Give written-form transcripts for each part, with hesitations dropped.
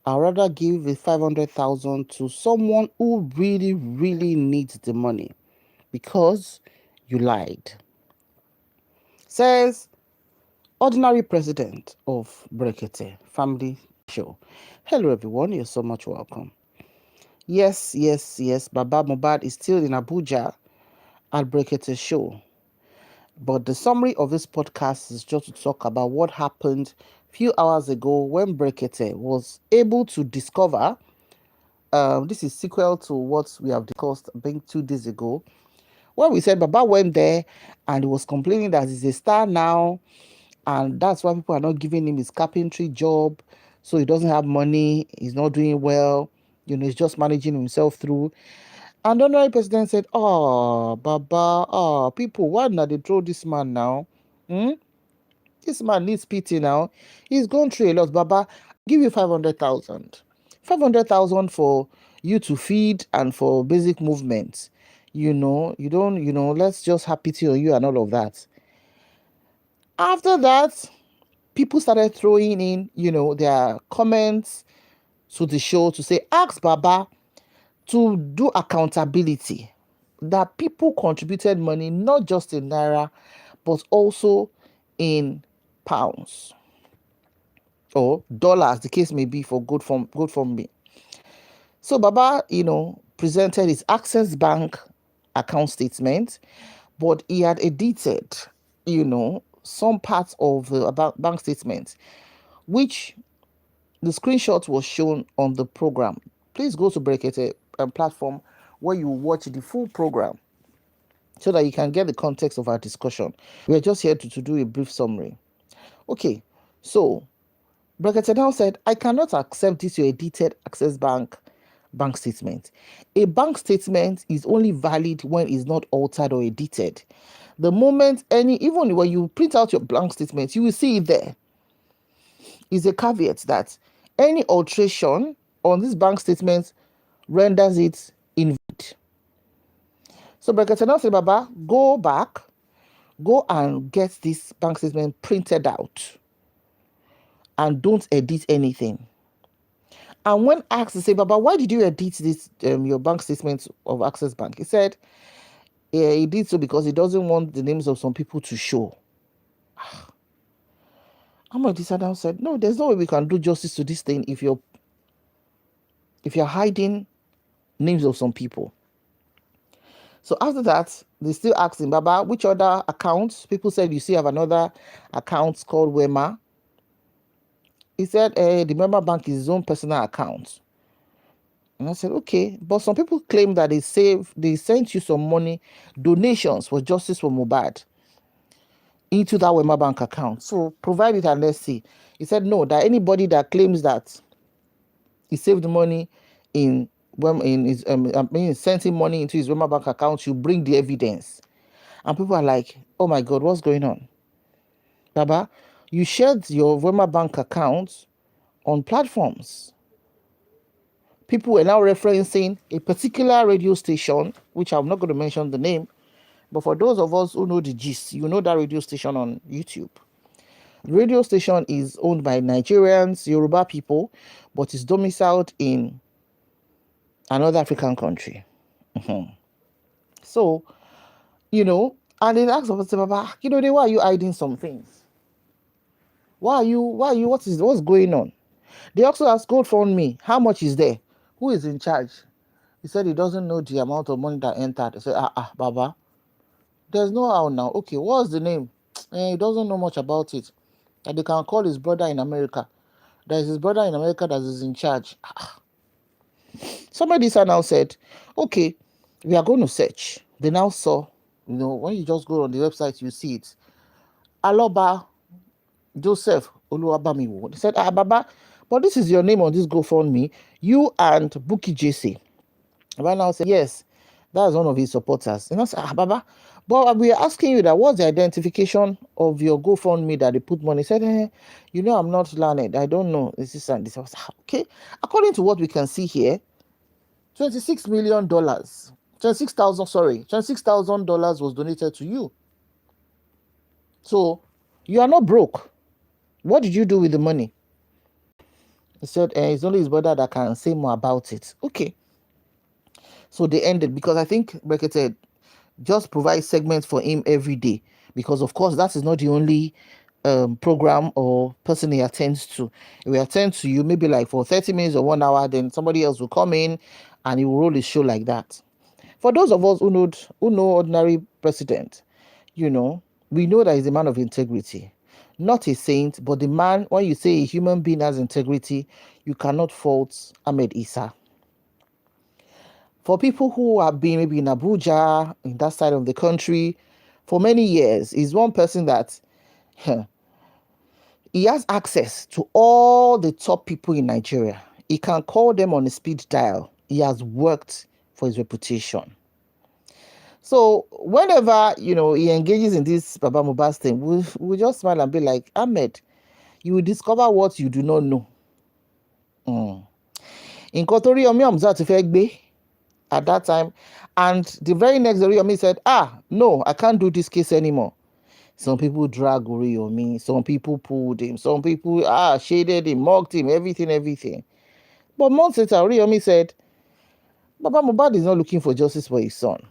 I'd rather give the 500,000 to someone who really, really needs the money because you lied. Says ordinary president of Brekete Family Show. Hello everyone, you're so much welcome. Yes, Baba Mohbad is still in Abuja at Brekete Show. But the summary of this podcast is just to talk about what happened a few hours ago when Brekete was able to discover. This is sequel to what we have discussed, I think, 2 days ago, when we said Baba went there and he was complaining that he's a star now, and that's why people are not giving him his carpentry job. So he doesn't have money, he's not doing well, he's just managing himself through. And the honorary president said, "Oh, Baba, people, why not they throw this man now? Hmm? This man needs pity now. He's gone through a lot. Baba, give you 500,000. 500,000 for you to feed and for basic movements. You don't, let's just have pity on you and all of that." After that, people started throwing in, their comments to the show to say, ask Baba to do accountability, that people contributed money, not just in Naira, but also in pounds or dollars, the case may be, for good from me. So Baba, presented his Access Bank account statement, but he had edited, some parts of the about bank statement, which the screenshot was shown on the program. Please go to Brekete platform where you watch the full program so that you can get the context of our discussion. We're just here to do a brief summary. Okay, so Brekete now said, I cannot accept this your edited Access bank statement. A bank statement is only valid when it's not altered or edited. The moment even when you print out your blank statement, you will see it there. Is a caveat that any alteration on this bank statement renders it invalid. So Brekete now said, Baba, go and get this bank statement printed out and don't edit anything. And when asked to say, Baba, why did you edit this your bank statement of Access Bank? He said, yeah, he did so because he doesn't want the names of some people to show. Ahmed Disadam said, no, there's no way we can do justice to this thing if you're hiding names of some people. So after that, they still asked him, Baba, which other accounts? People said, you still have another account called Wema. He said, the member bank is his own personal account. And I said, okay. But some people claim that they sent you some money, donations for justice for Mohbad into that Wema bank account. So provide it and let's see. He said, no, that anybody that claims that he saved money in his sent him money into his Wema bank account, you bring the evidence. And people are like, oh my God, what's going on? Baba, you shared your Wema bank account on platforms. People were now referencing a particular radio station, which I'm not going to mention the name, but for those of us who know the gist, you know that radio station on YouTube. The radio station is owned by Nigerians, Yoruba people, but is domiciled in another African country. So, and they asked us, Baba, why are you hiding some things? What's going on? They also asked GoFundMe, how much is there? Who is in charge? He said he doesn't know the amount of money that entered. He said, Baba, there's no how now. Okay, what's the name? He doesn't know much about it. And they can call his brother in America. There's his brother in America that is in charge. Somebody now said, okay, we are going to search. They now saw, when you just go on the website, you see it. Aloba Joseph Oluwabamiwo. They said, Baba, but this is your name on this GoFundMe. You and Buki JC. Baba now said, yes, that's one of his supporters. And I said, Baba, but we are asking you that what's the identification of your GoFundMe that they put money? He said, I'm not learned. I don't know. This is and this. I was like, okay. According to what we can see here, $26 million, $26,000 was donated to you. So you are not broke. What did you do with the money? He said it's only his brother that can say more about it. Okay. So they ended because I think Brekete just provide segments for him every day, because of course that is not the only program or person he attends to. He will attend to you maybe like for 30 minutes or 1 hour, then somebody else will come in and he will roll his show like that. For those of us who know ordinary president, we know that he's a man of integrity, not a saint, but the man. When you say a human being has integrity, you cannot fault Ahmed Issa. For people who have been maybe in Abuja, in that side of the country, for many years, he's one person that he has access to all the top people in Nigeria. He can call them on a speed dial. He has worked for his reputation. So whenever, he engages in this Baba Mohbad's thing, we'll just smile and be like, Ahmed, you will discover what you do not know. In Kotori, Omi Amza to Fegbe at that time. And the very next day, Oriyomi said, no, I can't do this case anymore. Some people drag Oriyomi, some people pulled him, some people shaded him, mocked him, everything. But months later, Oriyomi said, Baba Mohbad is not looking for justice for his son.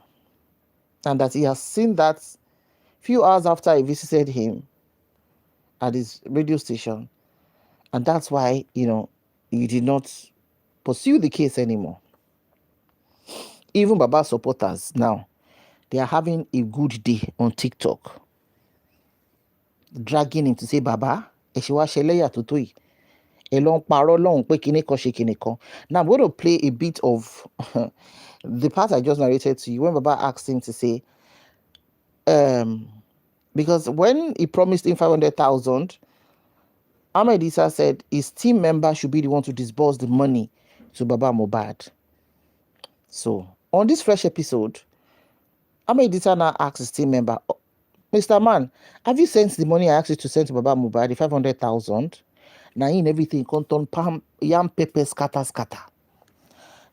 And that he has seen that few hours after he visited him at his radio station. And that's why, he did not pursue the case anymore. Even Baba supporters now, they are having a good day on TikTok, dragging him to say, Baba, now I'm going to play a bit of the part I just narrated to you when Baba asked him to say, because when he promised him 500,000, Ahmed Issa said his team member should be the one to disburse the money to Baba Mohbad. So on this fresh episode, Ahmed Issa now asks his team member, Mr. Man, have you sent the money I asked you to send to Baba Mohbad, the 500,000? Now in everything, conton palm, yam, pepper, scatter.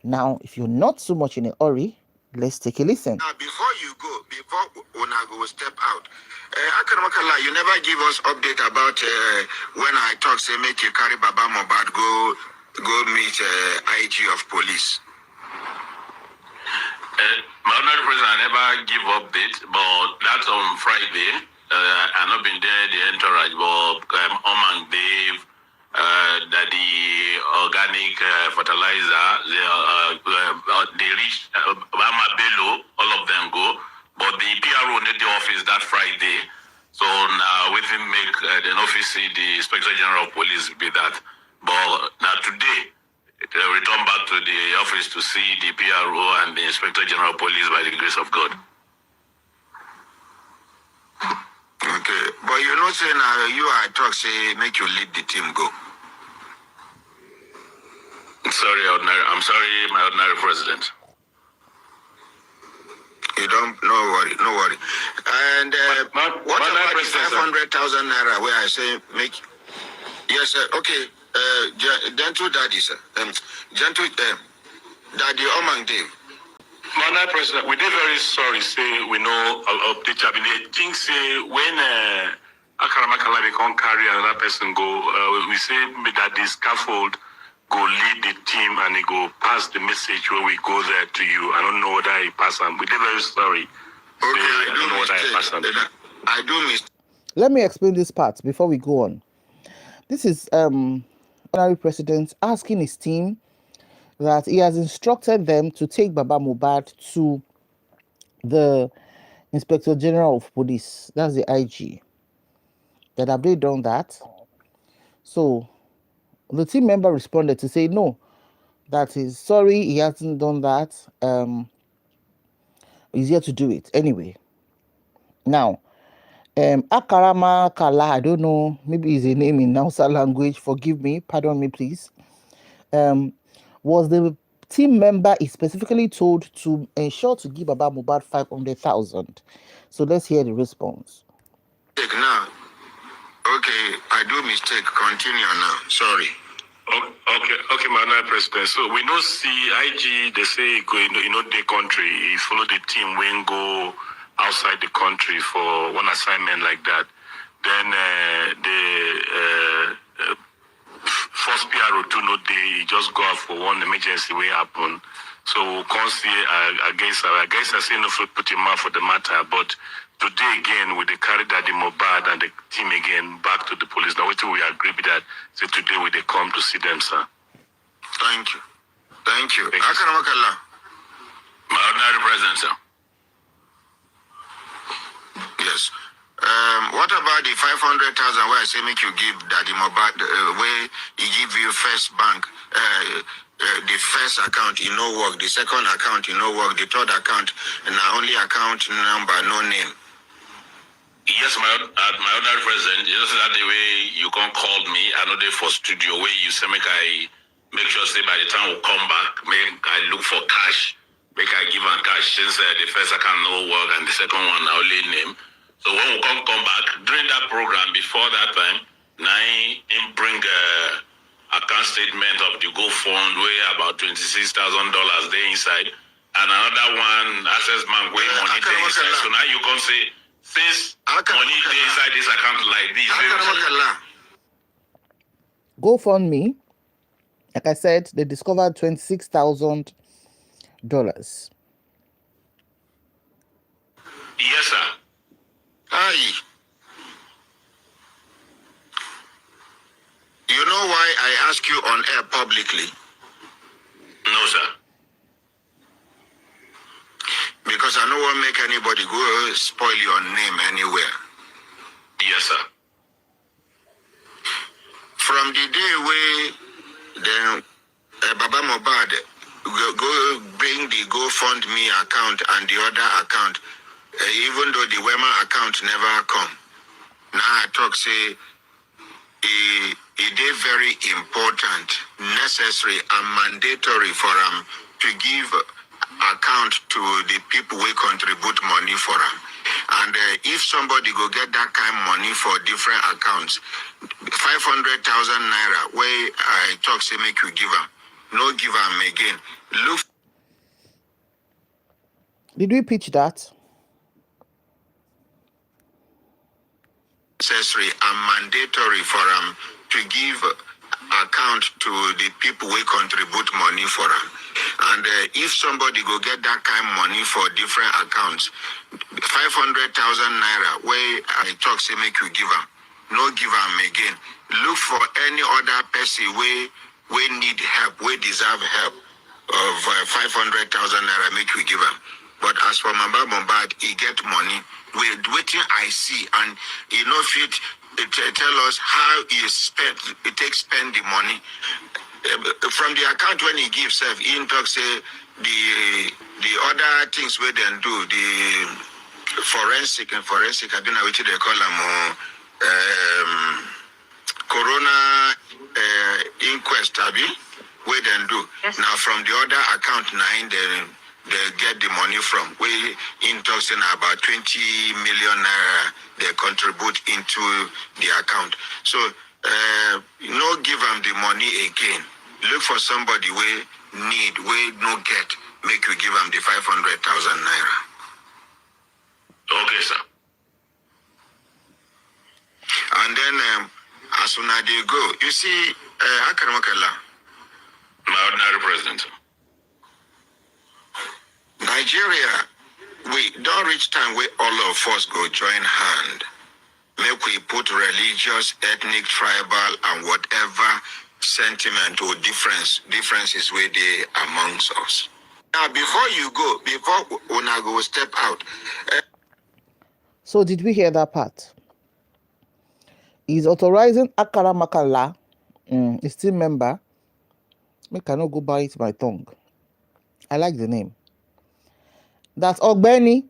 Now, if you're not so much in a hurry, let's take a listen. Now, before Onago step out, Akaramakala, you never give us update about when I talk, say, make you carry Baba Mohbad, go meet IG of police. My honorary president, I never give update, but that's on Friday. I've not been there, the entourage, but Oman Dave, that the organic fertilizer, they reached Bama Bello, all of them go, but the PRO need the office that Friday. So now we can make the office, the Inspector General of Police be that. But now today, they return back to the office to see the PRO and the Inspector General of Police by the grace of God. Okay, but you know, say now you are talk, say make you lead the team go. Sorry, I'm sorry, my ordinary president. You don't, no worry. And what about the 500,000 naira where I say make? Yes, sir. Okay. Gentle daddy, sir. Gentle daddy Omang Dave. Madam President, we did very sorry. Say we know of the cabinet. Things say when Akaramakala become carry another person go, we say that the scaffold go lead the team and he go pass the message when we go there to you. I don't know whether he pass them. We did very sorry. Okay, I don't know whether he pass them. I do mistake. Let me explain this part before we go on. This is honorary president asking his team that he has instructed them to take Baba Mohbad to the Inspector General of Police. That's the IG. That have they done that? So the team member responded to say no, that is sorry, he hasn't done that. He's here to do it anyway. Now, Akarama Kala, I don't know, maybe it's a name in Hausa language. Forgive me, pardon me, please. Was the team member is specifically told to ensure to give Baba Mohbad 500,000. So let's hear the response. Now, okay, I do mistake. Continue now. Sorry. Okay, Madam President. So we know IG, they say go the country, he follow the team when go outside the country for one assignment like that. Then the because PRO do no day, he just go out for one emergency way happen. So we'll come see against I say no for put him out for the matter, but today again we carry Daddy Mohbad and the team again back to the police. Now wait till we agree with that. So today we they come to see them, sir. Thank you. Thank you. Thank you. Akaramakala. My ordinary president, sir. Yes. What about the 500,000 where I say make you give Daddy Mohbad, where he give you first bank, the first account you know work, the second account you know work, the third account and only account number no name. Yes, my ordinary president. Just that the way you can call me, I know they for studio where you say make sure say by the time we come back, make I look for cash, make I give them cash since the first account no work and the second one I only name. So when we come back during that program before that time, now him bring account statement of the GoFund where about $26,000 there inside, and another one access bank where money there inside. So now you can say since money there inside this account like this. GoFundMe, like I said, they discovered $26,000. Yes, sir. Aye. You know why I ask you on air publicly? No, sir. Because I don't want to make anybody go spoil your name anywhere. Yes, sir. From the day where then Baba Mohbad go bring the GoFundMe account and the other account, even though the Wema account never come. Now I talk say it is very important, necessary and mandatory for them to give account to the people who contribute money for them. And if somebody go get that kind of money for different accounts, 500,000 naira, where I talk say make you give them, no give them again. Look. Did we pitch that? Necessary and mandatory for them to give account to the people who contribute money for them. And if somebody go get that kind of money for different accounts, 500,000 naira, where I talk say make you give them, no give them again. Look for any other person we need help, we deserve help of 500,000 naira, make you give them. But as for Mohbad, he get money. We're waiting, I see, and he no fit tell us how he spend the money. From the account when he gives, he talk say the other things we then do, the forensic, I don't know what they call them, corona inquest, we then do. Yes. Now from the other account 9, they get the money from. We in talking about 20 million naira they contribute into the account. So no give them the money again. Look for somebody we need, we no get. Make you give them the 500,000 naira. Okay, sir. And then as soon as they go, you see, Akaramakala. My ordinary president. Nigeria, we don't reach time where all of us go join hand. Make we put religious, ethnic, tribal, and whatever sentiment or differences where they amongst us. Now, before you go, before Una go step out. So did we hear that part? He's authorizing Akaramakala, a team member. Make I not go bite my tongue. I like the name. That's Ogbeni.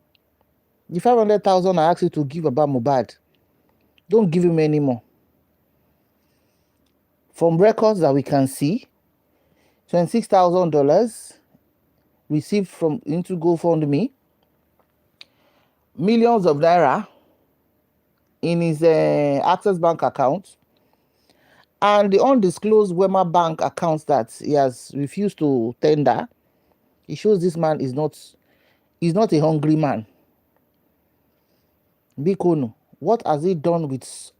The 500,000 I asked you to give about Mohbad. Don't give him any more. From records that we can see, $26,000 received from into GoFundMe, millions of naira in his Access Bank account, and the undisclosed Wema Bank accounts that he has refused to tender. It shows this man is not a hungry man. Bikono, what has he done with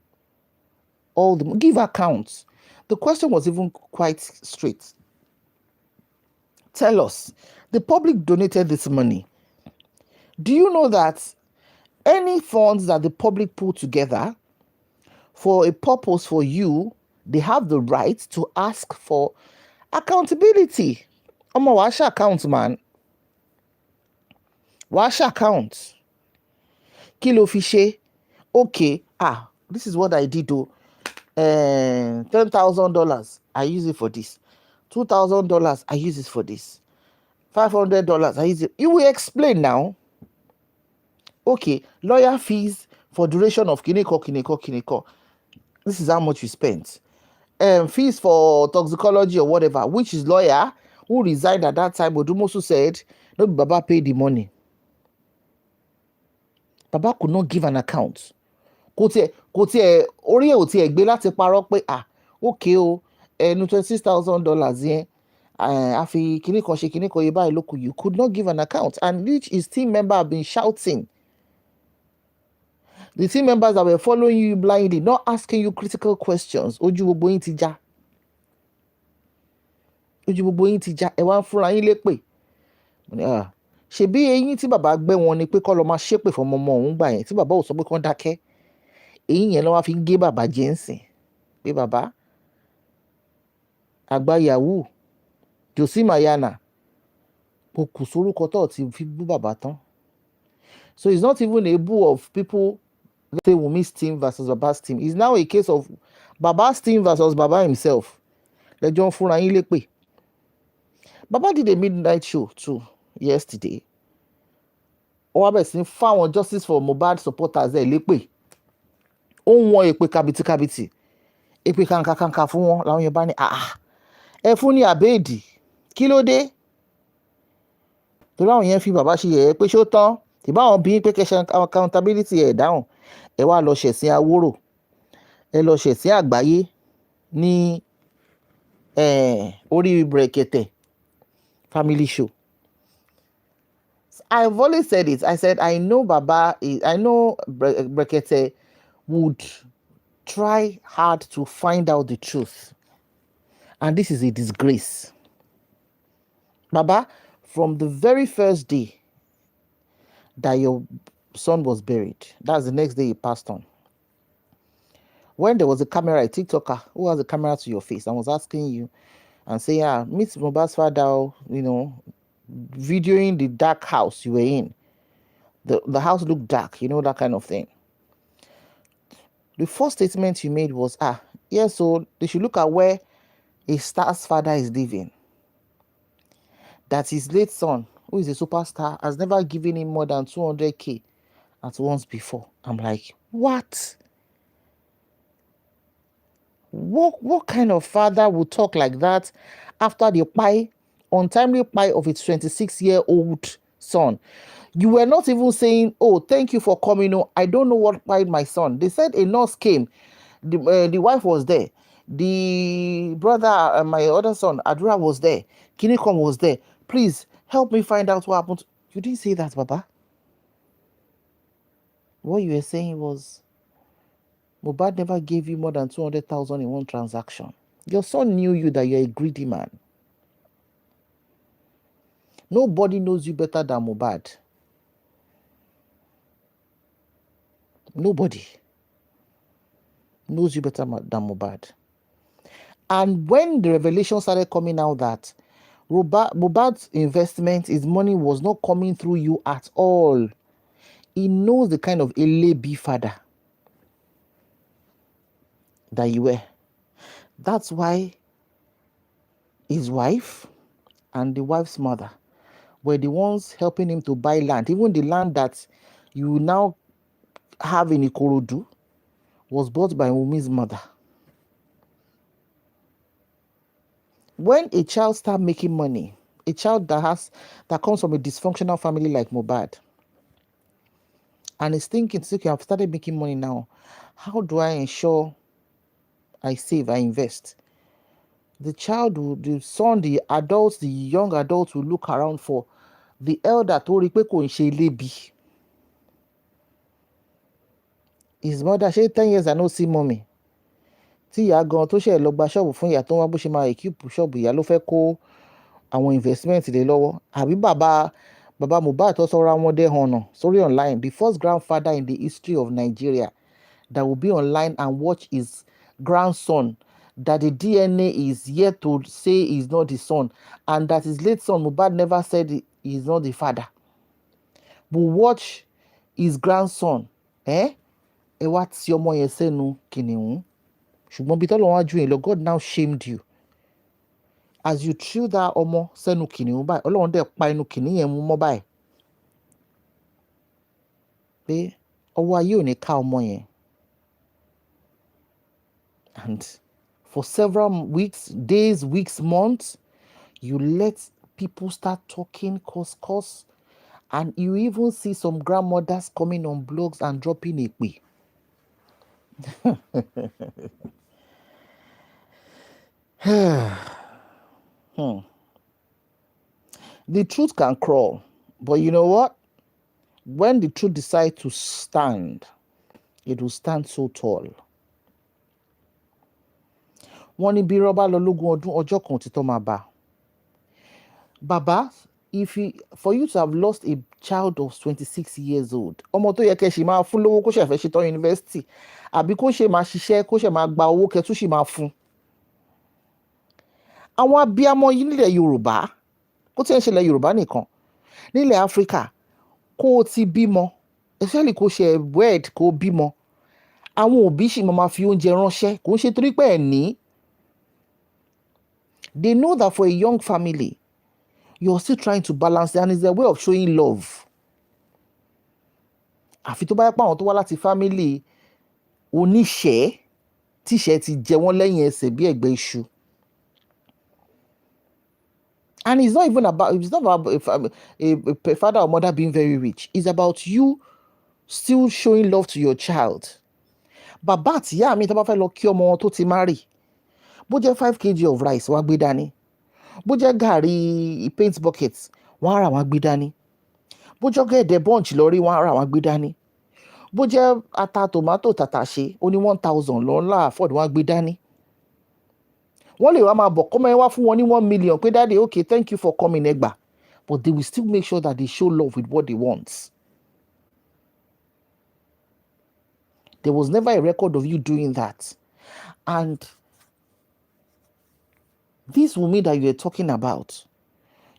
all the give accounts? The question was even quite straight. Tell us, the public donated this money. Do you know that any funds that the public put together for a purpose for you, they have the right to ask for accountability? Omo, wash account, man. Wash account. Kilo fishe. Okay, this is what I did though. $10,000, I use it for this. $2,000, I use it for this. $500, I use it. You will explain now. Okay, lawyer fees for duration of kiniko. This is how much you spent. Fees for toxicology or whatever, which is lawyer who resigned at that time. Odumosu said, no, Baba paid the money. Baba could not give an account. Kò tiẹ̀ orí ẹ̀ ò tiẹ̀ gbé láti parọ́ pé okay o ẹnu $26,000 yẹn a fi kinní kan ṣe kinní kan yẹ báyìí lókù. You could not give an account, and each his team member have been shouting. The team members that were following you blindly, not asking you critical questions. Ojú gbogbo yín ti já. Ojú gbogbo yín ti já. Ẹ wá ń fúnra yín lépè. Ṣebí eyín tí bàbá gbé wọn ni pé kọ́ lọ máa ṣépè fún ọmọ òun gbà yẹn tí bàbá ò sọ pé kán dákẹ́. Eyín yẹn ló wá fi ń gé bàbá jẹ́ ń sìn. Pé bàbá àgbà yahoo Josie Mayana kò kù sórúkọ tó ti fi bú bàbá tán. So it's not even a boo of people. Let's say Wumi's team versus Baba's team. It's now a case of Baba's team versus Baba himself. Lẹ́jọ́ ń fúnra yín lépè. Baba did a midnight show too yesterday. Ó wá bẹ̀rẹ̀ sí ní fáwọn justice for Mohbad supporters ẹ̀ lépè. Ó ń wọn èpè kàbìtìkàbìtì. Èpè kàǹkàkàǹkà fún wọn làwọn yẹn bá ní ẹ fún ní àbẹ́ẹ̀dì. Kí ló dé? Torí àwọn yẹn fi bàbá ṣe yẹ̀yẹ́ pé ṣó tán. Ìbá àwọn bí pé kẹsàn accountability ẹ̀ dáhùn. Ẹ wá lọ ṣẹ̀sìn Awórò. Ẹ lọ ṣẹ̀sìn àgbáyé ní orí Brekete family show. I've always said it. I said I know Brekete would try hard to find out the truth. And this is a disgrace. Baba, from the very first day that your son was buried, that's the next day he passed on. When there was a camera, a TikToker who has a camera to your face and was asking you and saying, meet Mohbad's father, videoing the dark house you were in. The house looked dark, that kind of thing. The first statement you made was, so they should look at where a star's father is living. That his late son, who is a superstar, has never given him more than 200K at once before. I'm like, what? What kind of father would talk like that after the untimely pie of a 26-year-old son? You were not even saying, thank you for coming. No, I don't know what pied my son. They said a nurse came. The wife was there. The brother, my other son, Adura, was there. Kinikom was there. Please help me find out what happened. You didn't say that, Baba. What you were saying was, Mohbad never gave you more than 200,000 in one transaction. Your son knew you that you're a greedy man. Nobody knows you better than Mohbad. Nobody knows you better than Mohbad. And when the revelation started coming out that Mohbad's investment, his money was not coming through you at all, he knows the kind of elebi father that you were. That's why his wife and the wife's mother were the ones helping him to buy land. Even the land that you now have in Ikorodu was bought by Wumi's mother. When a child starts making money, a child that comes from a dysfunctional family like Mohbad, and is thinking, okay, I've started making money now. How do I ensure I save, I invest? The son, the adults, the young adults will look around for the elder to repeko in. His mother, she 10 years I no see mommy. tí ìyá gan tó ṣe lọ gba ṣọ́ọ̀bù fún ìyá tó wá bó ṣe máa equip ṣọ́ọ̀bù ìyá ló fẹ́ kó àwọn investment lé lọ́wọ́, àbí bàbá Mohbad tó sọra wọn dé hànà sórí online, the first grandfather in the history of Nigeria that will be online and watch his grandson that the DNA is yet to say is not the son, and that his late son Mohbad never said he is not the father, but watch his grandson ẹ wá tí ọmọ yẹn sẹ́nu kìnìún. Ṣùgbọ́n bí tọ́lọ́ wá ju yẹn lọ, God now shamed you as you threw that ọmọ sẹ́nu kìnìún báyìí. Ọlọ́run dẹ̀ pa inú kìnìún yẹn mú mọ́ báyìí pé ọwọ́ ayé ò ní ká ọmọ yẹn. And for several weeks, days, weeks, months, you let people start talking cause, and you even see some grandmothers coming on blogs and dropping èpè. The truth can crawl, but you know what? When the truth decides to stand, it will stand so tall. Wọ́n ní bí rọ́bà lọ lógún ọdún ọjọ́ kan òtítọ́ máa bá. Bàbá, for you to have lost a child of 26 years old, ọmọ tó yẹ kẹ́ ṣì máa fún lówó kó ṣe fẹ́ ṣe tán yunifásitì, àbí kó ṣe máa ṣiṣẹ́ kó ṣe máa gba owó kẹ́tù ṣì máa fún. Àwọn abiyamọ yìí nílẹ̀ Yorùbá, kó tí ẹ ń ṣẹlẹ̀ Yorùbá nìkan, nílẹ̀ Áfíríkà, kó o ti bímọ, especially kó ṣe wed kó o bímọ, àwọn òbí ṣì máa fi oúnjẹ ránṣẹ́, kò ń ṣe torí pé ẹ̀ ní. They know that for a young family, you're still trying to balance it, and it's a way of showing love. Àfi tó bá yẹ pé àwọn tó wá láti family oníṣẹ́ tíṣẹ́ ti jẹ wọ́n lẹ́yìn ẹsẹ̀ bí ẹ̀gbẹ́ iṣu. And it's not about a father or mother being very rich. It's about you still showing love to your child. Bàbá àti ìyá mi tó bá fẹ́ lọ kí ọmọ wọn tó ti marry, bó jẹ́ 5 kg of rice wá gbé dání, bó jẹ́ gàrí paint bucket wọ́n á rà wá gbé dání, bó jẹ́ ọ̀gẹ̀dẹ̀ bunch lórí wọ́n á rà wá gbé dání, bó jẹ́ ata tomato tàtàṣé ó ní 1,000 lọ́nà afford wọ́n á gbé dání. Wọ́n lè wá máa bọ̀ kọ́mọ ẹ wá fún wọn ní 1 million pé daddy, okay, thank you for coming ẹgbà, but they will still make sure that they show love with what they want. There was never a record of you doing that. And this woman that you were talking about,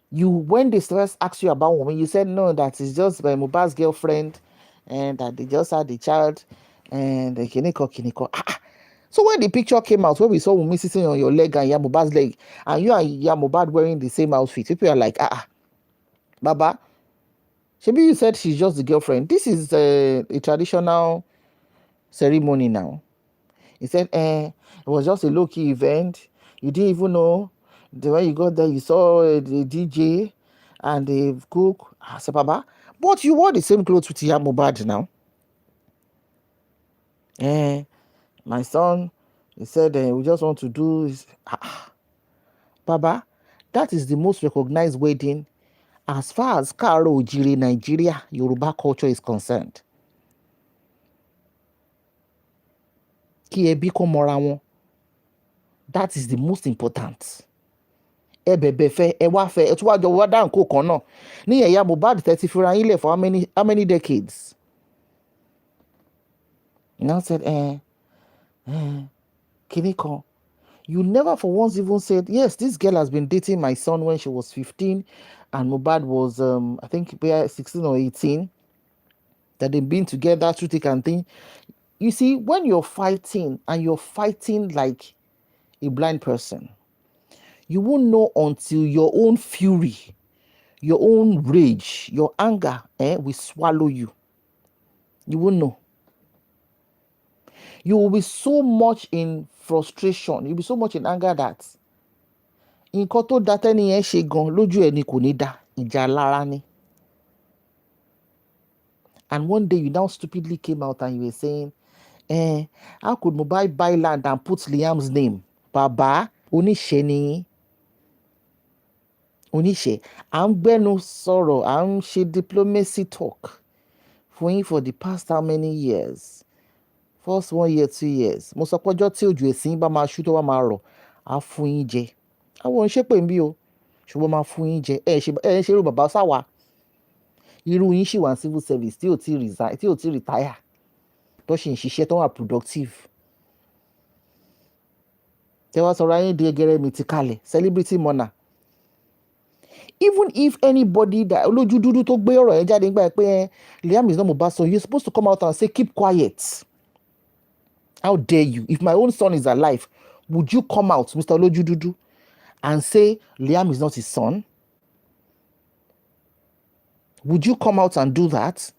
when they first asked you about woman, you said no, that is just my Mohbad's girlfriend, and that they just had the child, and the kiniko. So when the picture came out, where we saw woman sitting on your leg and Mohbad's leg, and you and Mohbad wearing the same outfit, people are like, Baba, maybe you said she's just the girlfriend. This is a traditional ceremony now. He said, it was just a low-key event. You didn't even know. When you got there, you saw the DJ and the cook. I said, Baba, but you wore the same clothes with Mohbad now. My son, he said, we just want to do this. Baba, that is the most recognized wedding as far as Karo Ojire Nigeria Yoruba culture is concerned. Kí ẹbí kó mọ́ra wọn. That is the most important. Ẹ bẹ̀bẹ̀ fẹ́, ẹ wá fẹ́, ẹ tún wá jọ wá dá nǹkan kan náà. Ní ẹ̀yà Mohbad 30 fúnra yín lẹ̀ for how many decades? You now said, kíní kan. You never for once even said, yes, this girl has been dating my son when she was 15 and Mohbad was, I think, 16 or 18. That they've been together through thick and thin. You see, when you're fighting and you're fighting like a blind person, you won't know until your own fury, your own rage, your anger will swallow you. You won't know. You will be so much in frustration, you'll be so much in anger that nǹkan tó dá tẹ́ni yẹn ṣe gan lójú ẹ̀ ni kò ní dá, ìjà lára ni. And one day you now stupidly came out and you were saying, how could Mohbad buy land and put Liam's name? Bàbá, oníṣẹ́ ni. Oníṣẹ́. À ń gbẹ́nu sọ̀rọ̀, à ń ṣe diplomacy talk for the past how many years? first 1 year 2 years mo sọ pé ọjọ́ tí òjò ẹ̀sìn bá máa ṣú tó bá máa rọ̀ á fún yín jẹ àwọn òǹṣẹ́pẹ̀ ń bí o ṣùgbọ́n máa fún yín jẹ ẹ̀ ń ṣe irú bàbá sáwà irú yín ṣì wà ní civil service tí ò tí resign tí ò tí retire tó ṣì ń ṣiṣẹ́ tó wà productive tẹ wá sọ̀rọ̀ ayé di ẹgẹrẹ mi ti kalẹ̀ celebrity mourner even if anybody that olójú dúdú tó gbé ọ̀rọ̀ yẹn jáde nígbà pé Liam is not Mohbad's son, you're supposed to come out and say keep quiet. How dare you? If my own son is alive, would you come out, Mr. olójú dúdú, and say Liam is not his son? Would you come out and do that?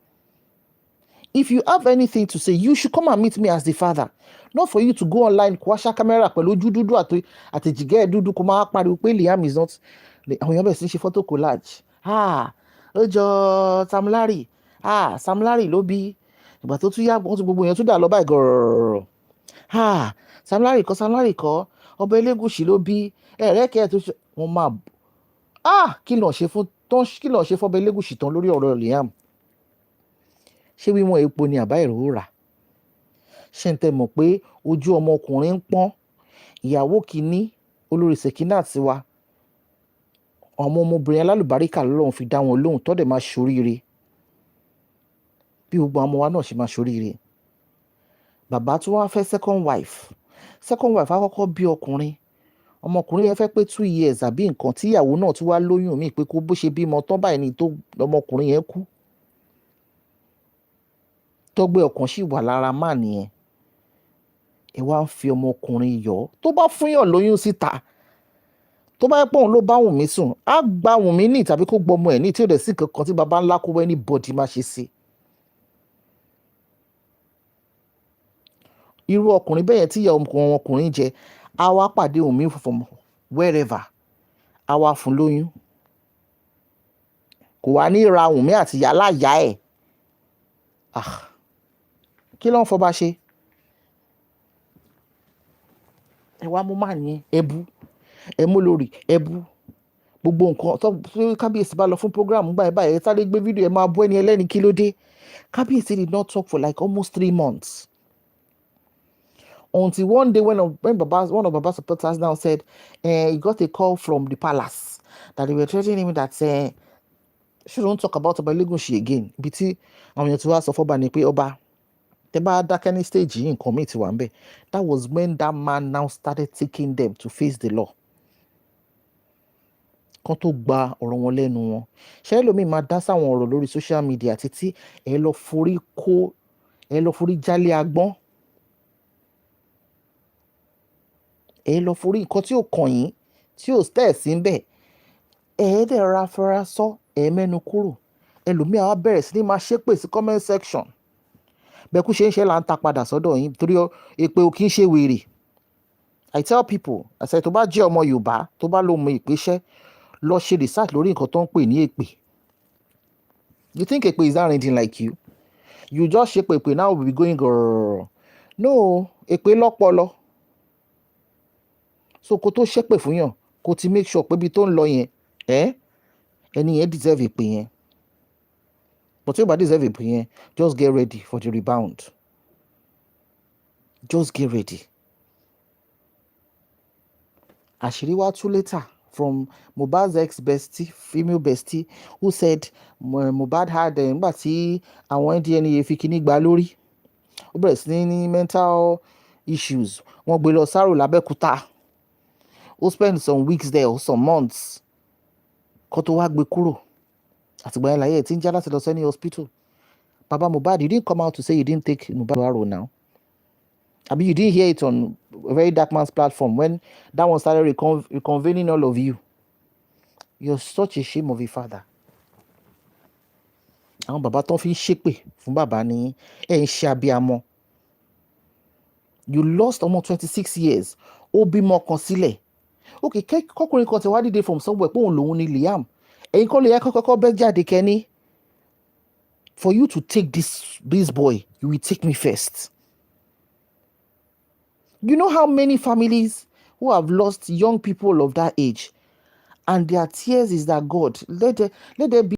If you have anything to say, you should come and meet me as the father. Not for you to go online, kwasha camera pẹ̀lú ojú dúdú àtẹ̀jìgẹ́ dúdú kó máa pariwo pé Liam is not. Àwọn èèyàn bẹ̀rẹ̀ sí ní ṣe photo collage. Ó jọ Sam Larry. Sam Larry ló bí. Ìgbà tó tún yá wọ́n tún gbogbo èèyàn tún dà lọ báyìí gọ̀rọ̀rọ̀. Sam Larry kọ́ ọba Elégùṣì ló bí. Ẹ̀rẹ́kẹ́ tó ṣe wọ́n máa kí ló ṣe fún ọba Elégùṣì tán lórí ọ̀rọ̀ Liam. Ṣé wíwọ̀n epo ni àbá ìrora? Ṣé ń tẹ́ mọ̀ pé ojú ọmọkùnrin ń pọ́n? Ìyàwó kìíní olórí Sekinat wa ọmọbìnrin alálùbáríkà lọ́lọ́run fi dá wọn lóhùn tó dẹ̀ máa ṣoríire bí gbogbo ọmọ wa náà ṣe máa ṣoríire. Bàbá tí wọ́n fẹ́ second wife á kọ́kọ́ bí ọmọkùnrin yẹn fẹ́ pé 2 years àbí nǹkan tí ìyàwó náà tún wá lóyún míì pé kó bó ṣe bímọ tán báyìí ni tó ọmọkùnrin yẹn kú tọ́gbẹ́ ọkàn sì wà lára máà nìyẹn. Ẹ wá ń fi ọmọkùnrin yọ tó bá fúnyàn lóyún síta tó bá yẹ pé òun ló bá Wùnmí sùn á gba Wùnmí ní tàbí kó gbọmọ ẹ̀ ní tí ò dẹ̀ sí kankan tí baba ńlá kó wẹ́ ní bọ́dì má ṣe sí. Irú ọkùnrin bẹ́ẹ̀ yẹn tí ìyá ọmọkùnrin jẹ á wá pàdé Wùnmí from wherever á wá fún lóyún kò wá ní ra Wùnmí àti ìyá láyà ẹ̀. Kí ló ń fọba ṣe? Ẹ wá mú màá yẹn ẹbú ẹ mú lórí ẹbú gbogbo nǹkan tó kábíyèsí bá lọ fún program báyìí ẹ sáré gbé fídíò ẹ máa bú ẹni ẹlẹ́ni kí ló dé. Kábíyèsí did not talk for like almost 3 months until one day when one of Baba's supporters now said he got a call from the palace that they were threatening him that shouldn't talk about Ọba Elégùṣì again. Ibi tí àwọn èèyàn ti wá sọ fọ́ba ni pé ọba tẹ bá dákẹ́ ní stage yìí nǹkan míì ti wà ń bẹ̀. That was when that man now started taking them to face the law. Kan tó gba ọ̀rọ̀ wọn lẹ́nu wọn. Ṣé ẹlòmíì máa dá sáwọn ọ̀rọ̀ lórí social media títí ẹ lọ forí jálé agbọ́n. Ẹ lọ forí nǹkan tí ò kàn yín tí ò tẹ̀ sí ń bẹ̀. Dẹ̀ ra fara sọ mẹ́nu kúrò. Ẹlòmíì á bẹ̀rẹ̀ sí ní máa ṣépè sí comment section. Bẹ́ẹ̀kú ṣe ń ṣe là ń ta padà sọ́dọ̀ yín torí èpè ò kí ń ṣe wèrè. I tell people àṣẹ tó bá jẹ́ ọmọ Yorùbá tó bá lóun mọ ìpèsẹ́ lọ ṣe research lórí nǹkan tó ń pè ní èpè. You think èpè is that anything like you? You just ṣe pèpè now we be going grrrr. No, èpè lọ́pọlọ. So kó tó ṣépè fún yàn kó ti make sure pé ibi tó ń lọ yẹn ẹni yẹn deserve èpè yẹn. But tí o bá deserve èpè yẹn just get ready for the rebound. Just get ready. Àṣírí wá tú later from Mohbad's ex-bestie, female bestie, who said Mohbad had nígbà tí àwọn NDLEA fi kíní gbá lórí. Ó bẹ̀rẹ̀ sí ní mental issues. Wọ́n gbé lọ Sáró l'Abẹ́òkúta. Ó spend some weeks there or some months. Kó tó wá gbé kúrò. Àtìgbà yẹn láyé tí ń já láti lọ sẹ́ni hospital. Baba Mohbad, you didn't come out to say you didn't take Mohbad to Arrow now. I mean, you didn't hear it on a very dark man's platform when that one started reconvening all of you. You're such a shame of a father. Àwọn bàbá tó fi ń ṣépè fún bàbá ní ń ṣe abiyamọ. You lost almost 26 years. Ó bímọ kan sílẹ̀. Okay, kọ́kùnrin kan ti wá dìde from somewhere pé òun lòun ni Liam. Ẹ̀yin kọ́ lè yẹ kọ́kọ́ bẹ́ jáde kẹ́ni. For you to take this boy, you will take me first. You know how many families who have lost young people of that age and their tears is that God, let there be